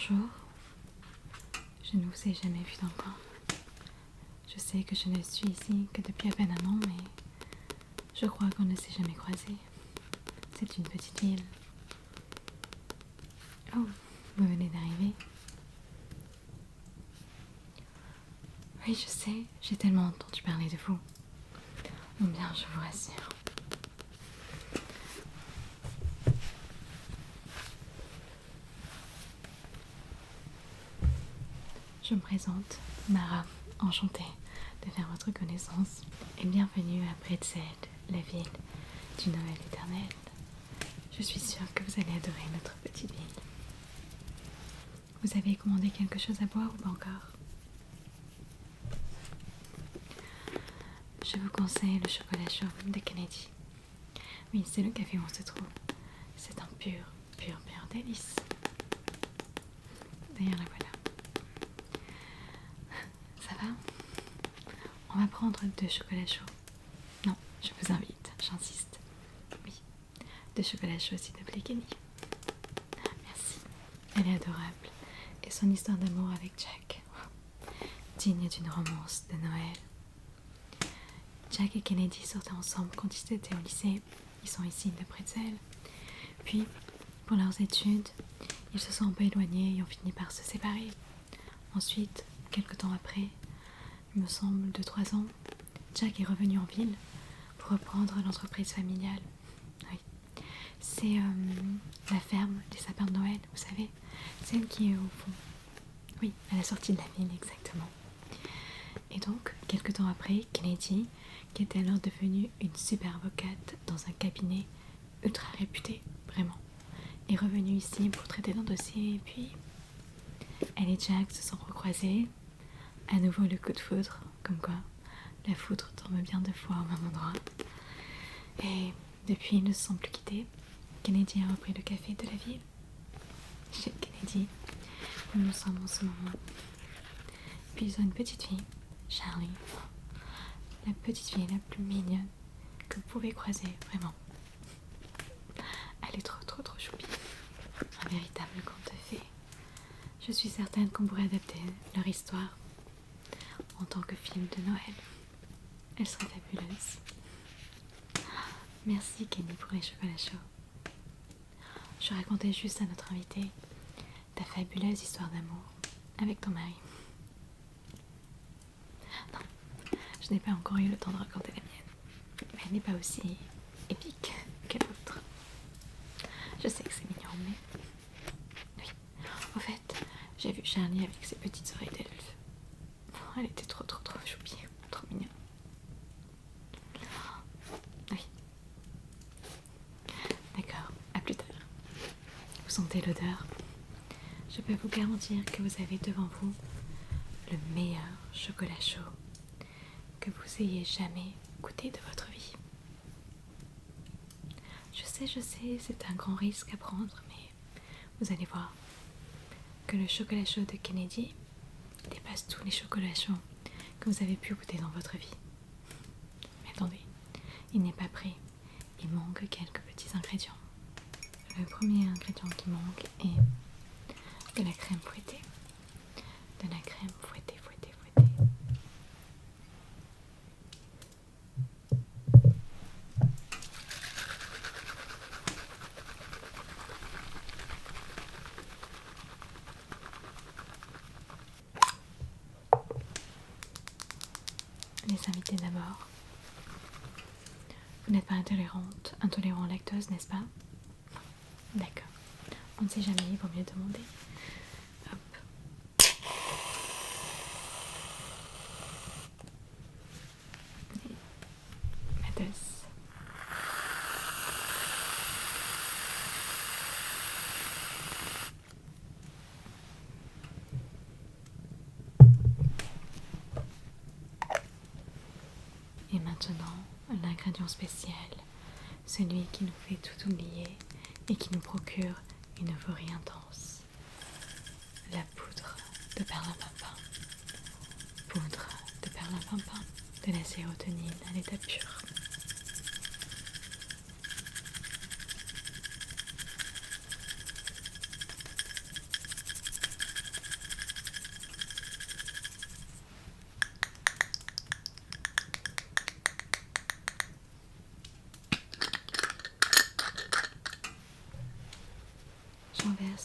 Bonjour, je ne vous ai jamais vu dans le coin. Je sais que je ne suis ici que depuis à peine un an, mais je crois qu'on ne s'est jamais croisés. C'est une petite ville. Oh, vous venez d'arriver? Oui, je sais, j'ai tellement entendu parler de vous. Bon bien, je vous rassure. Je me présente, Mara, enchantée de faire votre connaissance et bienvenue à Bretzel, la ville du Noël éternel. Je suis sûre que vous allez adorer notre petite ville. Vous avez commandé quelque chose à boire ou pas encore? Je vous conseille le chocolat chaud de Kennedy. Oui, c'est le café où on se trouve. C'est un pur délice. D'ailleurs, la voilà. Ça va? On va prendre 2 chocolats chauds. Non, je vous invite, j'insiste. Oui, 2 chocolats chauds s'il te plaît, Kenny. Merci. Elle est adorable. Et son histoire d'amour avec Jack, digne d'une romance de Noël. Jack et Kennedy sortaient ensemble quand ils étaient au lycée. Ils sont ici de Bretzel. Puis, pour leurs études, ils se sont un peu éloignés et ont fini par se séparer. Ensuite, quelque temps après, il me semble 2-3 ans, Jack est revenu en ville pour reprendre l'entreprise familiale. Oui. C'est la ferme des sapins de Noël, vous savez, celle qui est au fond. Oui, à la sortie de la ville, exactement. Et donc, quelque temps après, Kennedy, qui était alors devenue une super avocate dans un cabinet ultra réputé, vraiment, est revenue ici pour traiter d'un dossier. Et puis, elle et Jack se sont recroisés. À nouveau le coup de foudre, comme quoi la foudre tombe bien 2 fois au même endroit. Et depuis, ils ne se sont plus quittés. Kennedy a repris le café de la ville. Chez Kennedy, où nous sommes en ce moment. Puis ils ont une petite fille, Charlie. La petite fille la plus mignonne que vous pouvez croiser, vraiment. Elle est trop choupie. Un véritable conte de fées. Je suis certaine qu'on pourrait adapter leur histoire en tant que film de Noël. Elle serait fabuleuse. Merci Kenny pour les chocolats chauds. Je racontais juste à notre invité ta fabuleuse histoire d'amour avec ton mari. Non, je n'ai pas encore eu le temps de raconter la mienne, mais elle n'est pas aussi épique que l'autre. Je sais que c'est mignon, mais oui. Au fait, j'ai vu Charlie avec ses petites oreilles d'elfe. Elle était trop choupie, trop mignonne. Oui. D'accord, à plus tard. Vous sentez l'odeur? Je peux vous garantir que vous avez devant vous le meilleur chocolat chaud que vous ayez jamais goûté de votre vie. Je sais, c'est un grand risque à prendre, mais vous allez voir que le chocolat chaud de Kennedy dépasse tous les chocolats chauds que vous avez pu goûter dans votre vie. Mais attendez, il n'est pas prêt. Il manque quelques petits ingrédients. Le premier ingrédient qui manque est de la crème fouettée. De la crème fouettée. Les invités d'abord. Vous n'êtes pas intolérant au lactose, n'est-ce pas? D'accord. On ne sait jamais, il vaut mieux demander. Hop. Ma tasse. Et maintenant, l'ingrédient spécial, celui qui nous fait tout oublier et qui nous procure une euphorie intense. La poudre de perlimpinpin. Poudre de perlimpinpin, de la sérotonine à l'état pur.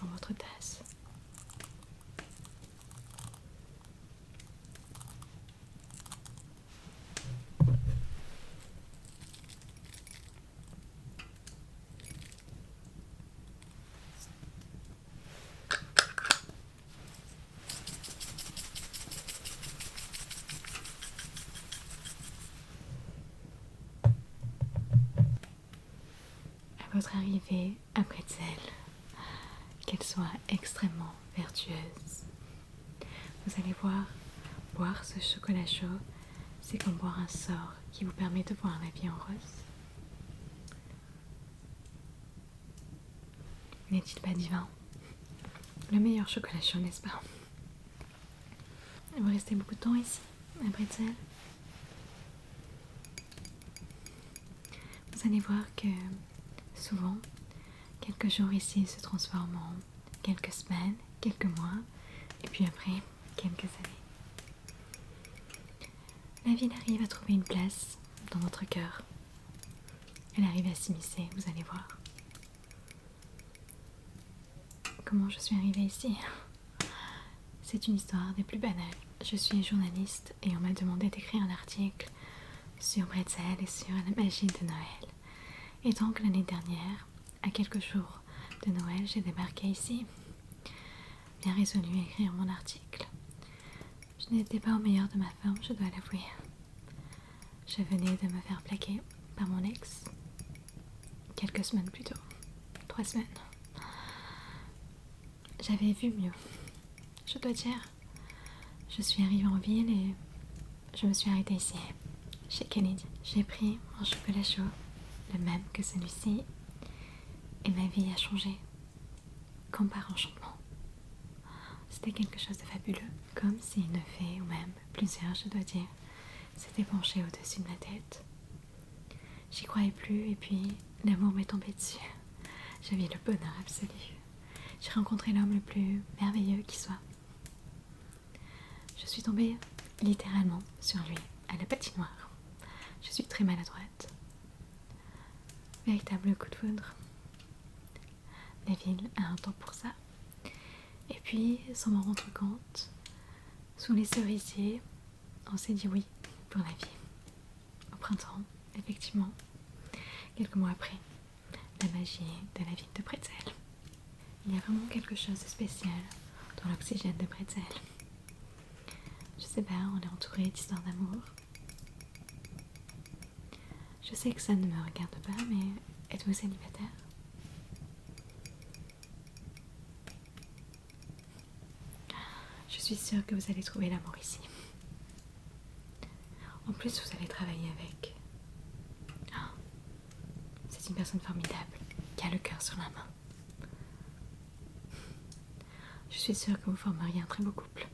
dans votre tasse. À votre arrivée à Bretzel, qu'elle soit extrêmement vertueuse. Vous allez voir, boire ce chocolat chaud, c'est comme boire un sort qui vous permet de voir la vie en rose. N'est-il pas divin? Le meilleur chocolat chaud, n'est-ce pas? Vous restez beaucoup de temps ici, à Bretzel? Vous allez voir que souvent, quelques jours ici se transforment en quelques semaines, quelques mois, et puis après, quelques années. La ville arrive à trouver une place dans votre cœur. Elle arrive à s'immiscer, vous allez voir. Comment je suis arrivée ici? C'est une histoire des plus banales. Je suis journaliste et on m'a demandé d'écrire un article sur Bretzel et sur la magie de Noël. Et donc l'année dernière, à quelques jours de Noël, j'ai débarqué ici, bien résolue à écrire mon article. Je n'étais pas au meilleur de ma forme, je dois l'avouer. Je venais de me faire plaquer par mon ex, quelques semaines plus tôt, 3 semaines. J'avais vu mieux, je dois dire. Je suis arrivée en ville et je me suis arrêtée ici, chez Kennedy. J'ai pris mon chocolat chaud, le même que celui-ci, et ma vie a changé, comme par enchantement. C'était quelque chose de fabuleux, comme si une fée, ou même plusieurs, je dois dire, s'étaient penchés au-dessus de ma tête. J'y croyais plus et puis l'amour m'est tombé dessus. Je vis le bonheur absolu. J'ai rencontré l'homme le plus merveilleux qui soit. Je suis tombée littéralement sur lui, à la patinoire. Je suis très maladroite. Véritable coup de foudre. La ville a un temps pour ça. Et puis, sans m'en rendre compte, sous les cerisiers, on s'est dit oui pour la vie. Au printemps, effectivement, quelques mois après, la magie de la ville de Bretzel. Il y a vraiment quelque chose de spécial dans l'oxygène de Bretzel. Je sais pas, on est entouré d'histoires d'amour. Je sais que ça ne me regarde pas, mais êtes-vous célibataire? Je suis sûre que vous allez trouver l'amour ici. En plus, vous allez travailler avec. C'est une personne formidable qui a le cœur sur la main. Je suis sûre que vous formeriez un très beau couple.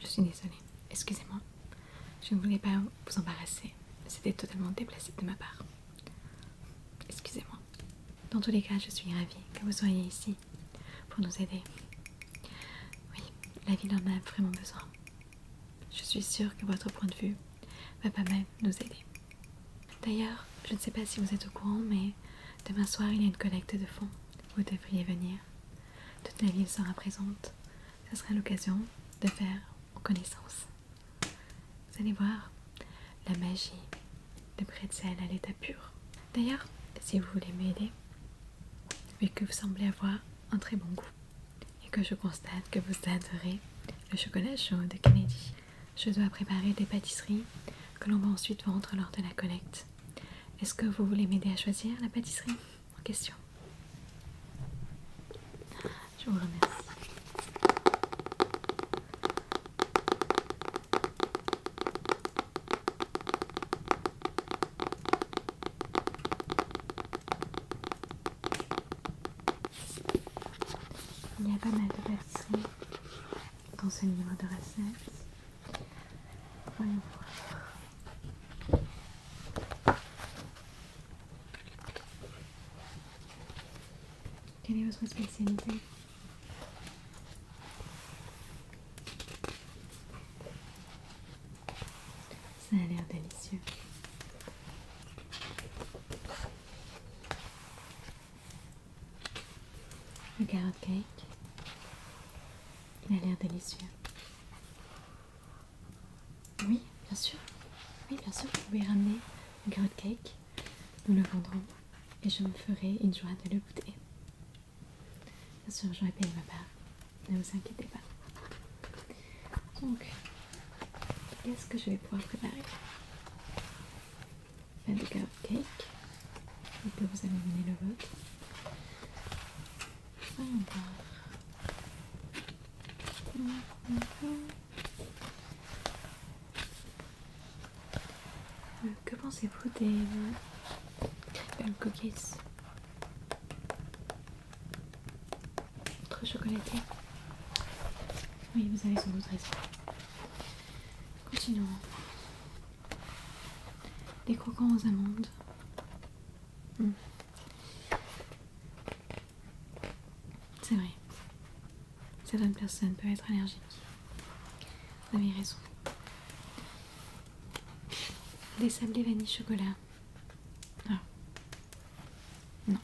Je suis désolée, excusez-moi. Je ne voulais pas vous embarrasser. C'était totalement déplacé de ma part. Excusez-moi. Dans tous les cas, je suis ravie que vous soyez ici pour nous aider. Oui, la ville en a vraiment besoin. Je suis sûre que votre point de vue va pas mal nous aider. D'ailleurs, je ne sais pas si vous êtes au courant, mais demain soir, il y a une collecte de fonds. Vous devriez venir. Toute la ville sera présente. Ce sera l'occasion de faire connaissance. Vous allez voir la magie de Bretzel à l'état pur. D'ailleurs, si vous voulez m'aider, vu que vous semblez avoir un très bon goût et que je constate que vous adorez le chocolat chaud de Kennedy, je dois préparer des pâtisseries que l'on va ensuite vendre lors de la collecte. Est-ce que vous voulez m'aider à choisir la pâtisserie en question? Je vous remercie. Il y a pas mal de pâtisseries dans ce livre de recettes. Voyons voir. Quelle est votre spécialité? Ça a l'air délicieux. Le carrot cake, il a l'air délicieux. Oui, bien sûr. Oui, bien sûr, vous pouvez ramener le carrot cake. Nous le vendrons et je me ferai une joie de le goûter. Bien sûr, j'aurai payé ma part. Ne vous inquiétez pas. Donc, qu'est-ce que je vais pouvoir préparer? Du carrot cake. Et que vous allez mener le vôtre. Voyons voir. Que pensez-vous des cookies? Trop chocolaté? Oui, vous avez sans doute raison. Continuons. Des croquants aux amandes. C'est vrai. Certaines personnes peuvent être allergiques. Vous avez raison. Des sablés vanille chocolat. Ah. Non.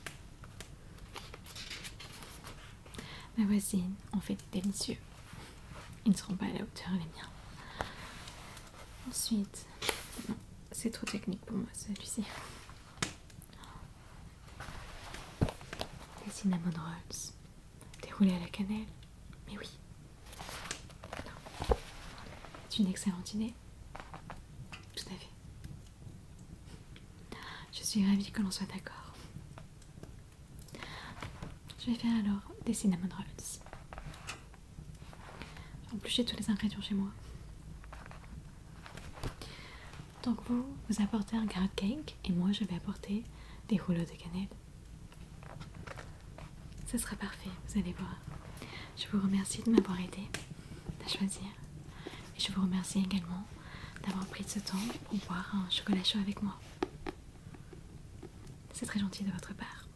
Ma voisine en fait des délicieux. Ils ne seront pas à la hauteur les miens. Ensuite, non, c'est trop technique pour moi celui-ci. Des cinnamon rolls. Déroulés à la cannelle. Mais oui. Non. C'est une excellente idée. Tout à fait. Je suis ravie que l'on soit d'accord. Je vais faire alors des cinnamon rolls. En plus, j'ai tous les ingrédients chez moi. Donc vous apportez un carrot cake et moi je vais apporter des rouleaux de cannelle. Ce sera parfait, vous allez voir. Je vous remercie de m'avoir aidé à choisir. Et je vous remercie également d'avoir pris ce temps pour boire un chocolat chaud avec moi. C'est très gentil de votre part.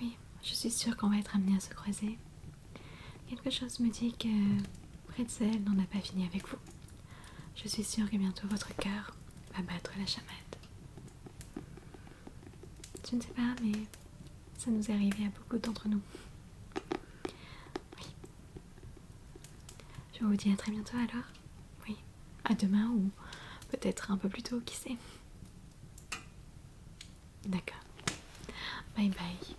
Oui, je suis sûre qu'on va être amenés à se croiser. Quelque chose me dit que Pretzel n'en a pas fini avec vous. Je suis sûre que bientôt votre cœur va battre la chamade. Je ne sais pas, mais ça nous est arrivé à beaucoup d'entre nous. Oui. Je vous dis à très bientôt alors. Oui, à demain ou peut-être un peu plus tôt, qui sait. D'accord. Bye bye.